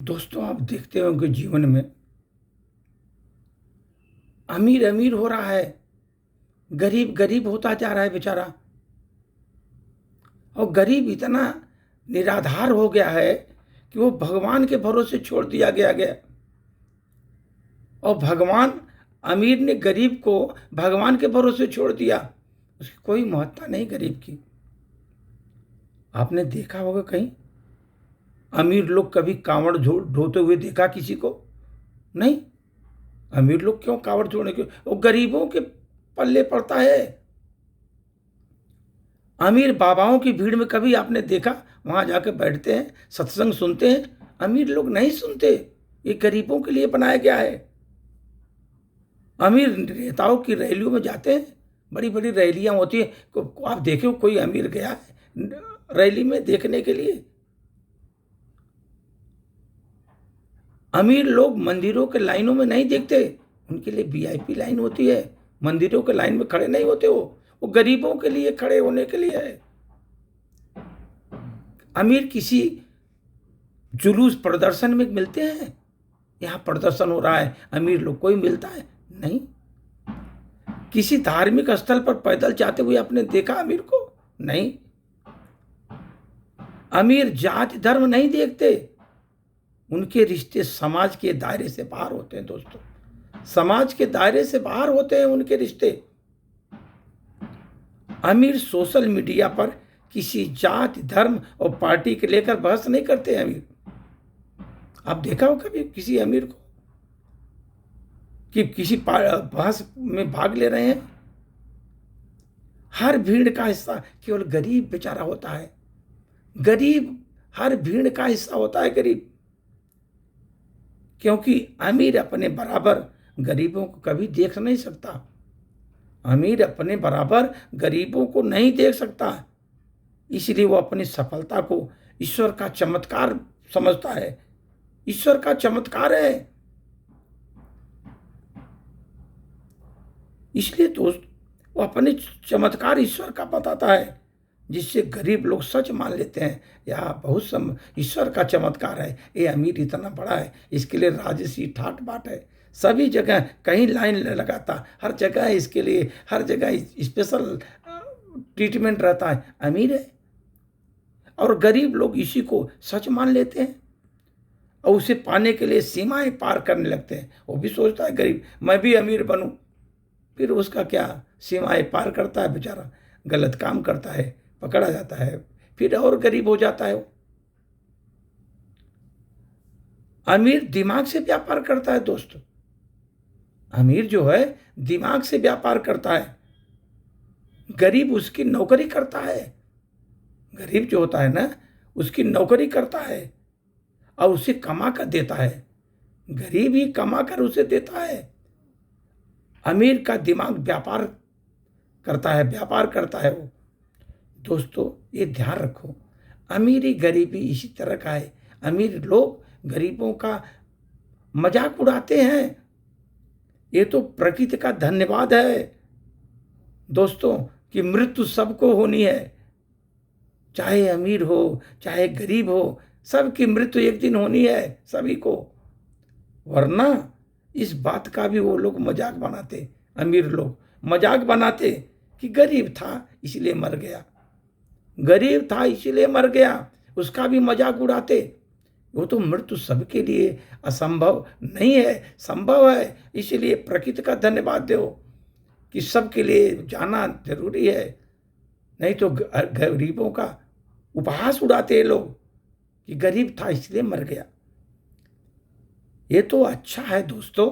दोस्तों, आप देखते होंगे जीवन में अमीर अमीर हो रहा है, गरीब गरीब होता जा रहा है बेचारा। और गरीब इतना निराधार हो गया है कि वो भगवान के भरोसे छोड़ दिया गया। और भगवान अमीर ने गरीब को भगवान के भरोसे छोड़ दिया। उसकी कोई महत्ता नहीं गरीब की। आपने देखा होगा कहीं अमीर लोग कभी कांवड़ ढोते हुए देखा किसी को? नहीं। अमीर लोग क्यों कांवड़ ढोने के? वो गरीबों के पल्ले पड़ता है। अमीर बाबाओं की भीड़ में कभी आपने देखा? वहां जाकर बैठते हैं, सत्संग सुनते हैं। अमीर लोग नहीं सुनते, ये गरीबों के लिए बनाया गया है। अमीर नेताओं की रैलियों में जाते हैं, बड़ी बड़ी रैलियां होती है। आप देखो कोई अमीर गया है रैली में देखने के लिए? अमीर लोग मंदिरों के लाइनों में नहीं देखते, उनके लिए वीआईपी लाइन होती है। मंदिरों के लाइन में खड़े नहीं होते, वो गरीबों के लिए खड़े होने के लिए है। अमीर किसी जुलूस प्रदर्शन में मिलते हैं? यहाँ प्रदर्शन हो रहा है, अमीर लोग कोई मिलता है? नहीं। किसी धार्मिक स्थल पर पैदल जाते हुए आपने देखा अमीर को? नहीं। अमीर जाति धर्म नहीं देखते, उनके रिश्ते समाज के दायरे से बाहर होते हैं। दोस्तों, समाज के दायरे से बाहर होते हैं उनके रिश्ते। अमीर सोशल मीडिया पर किसी जाति धर्म और पार्टी के लेकर बहस नहीं करते हैं। अमीर, आप देखा हो कभी किसी अमीर को कि किसी बहस में भाग ले रहे हैं? हर भीड़ का हिस्सा केवल गरीब बेचारा होता है। गरीब हर भीड़ का हिस्सा होता है, गरीब। क्योंकि अमीर अपने बराबर गरीबों को कभी देख नहीं सकता। अमीर अपने बराबर गरीबों को नहीं देख सकता, इसलिए वो अपनी सफलता को ईश्वर का चमत्कार समझता है। ईश्वर का चमत्कार है। इसलिए दोस्त, वो अपने चमत्कार ईश्वर का बताता है, जिससे गरीब लोग सच मान लेते हैं या बहुत ईश्वर का चमत्कार है। ये अमीर इतना बड़ा है, इसके लिए राजसी ठाट बाट है। सभी जगह कहीं लाइन लगाता, हर जगह इसके लिए, हर जगह स्पेशल ट्रीटमेंट रहता है। अमीर है और गरीब लोग इसी को सच मान लेते हैं और उसे पाने के लिए सीमाएं पार करने लगते हैं। वो भी सोचता है गरीब, मैं भी अमीर बनूं। फिर उसका क्या, सीमाएं पार करता है बेचारा, गलत काम करता है, पकड़ा जाता है, फिर और गरीब हो जाता है वो। अमीर दिमाग से व्यापार करता है दोस्तों। अमीर जो है दिमाग से व्यापार करता है, गरीब उसकी नौकरी करता है। गरीब जो होता है ना, उसकी नौकरी करता है और उसे कमा कर देता है। गरीब ही कमा कर उसे देता है। अमीर का दिमाग व्यापार करता है वो। दोस्तों, ये ध्यान रखो, अमीरी गरीबी इसी तरह का है। अमीर लोग गरीबों का मजाक उड़ाते हैं। ये तो प्रकृति का धन्यवाद है दोस्तों कि मृत्यु सबको होनी है, चाहे अमीर हो चाहे गरीब हो, सबकी मृत्यु एक दिन होनी है सभी को। वरना इस बात का भी वो लोग मजाक बनाते, अमीर लोग मजाक बनाते कि गरीब था इसलिए मर गया, गरीब था इसलिए मर गया, उसका भी मजाक उड़ाते। वो तो मृत्यु सबके लिए असंभव नहीं है, संभव है। इसलिए प्रकृति का धन्यवाद दो कि सबके लिए जाना जरूरी है। नहीं तो गरीबों का उपहास उड़ाते हैं लोग कि गरीब था इसलिए मर गया। ये तो अच्छा है दोस्तों,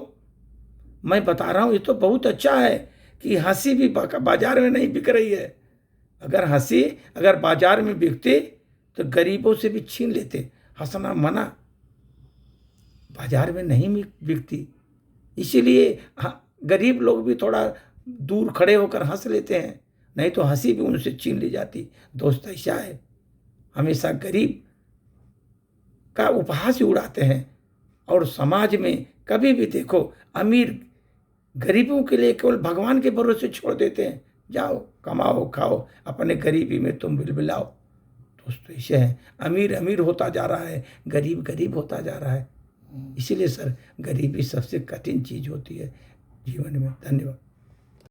मैं बता रहा हूं, ये तो बहुत अच्छा है कि हंसी भी बाजार में नहीं बिक रही है। अगर बाजार में बिकते तो गरीबों से भी छीन लेते। हंसना मना, बाजार में नहीं बिकती, इसीलिए गरीब लोग भी थोड़ा दूर खड़े होकर हंस लेते हैं, नहीं तो हंसी भी उनसे छीन ली जाती। दोस्त, ऐसा है, हमेशा गरीब का उपहास ही उड़ाते हैं। और समाज में कभी भी देखो, अमीर गरीबों के लिए केवल भगवान के भरोसे छोड़ देते हैं। जाओ कमाओ खाओ, अपने गरीबी में तुम बिलबिलाओ। दोस्तों ऐसे हैं, अमीर अमीर होता जा रहा है, गरीब गरीब होता जा रहा है। इसीलिए सर गरीबी सबसे कठिन चीज़ होती है जीवन में। धन्यवाद।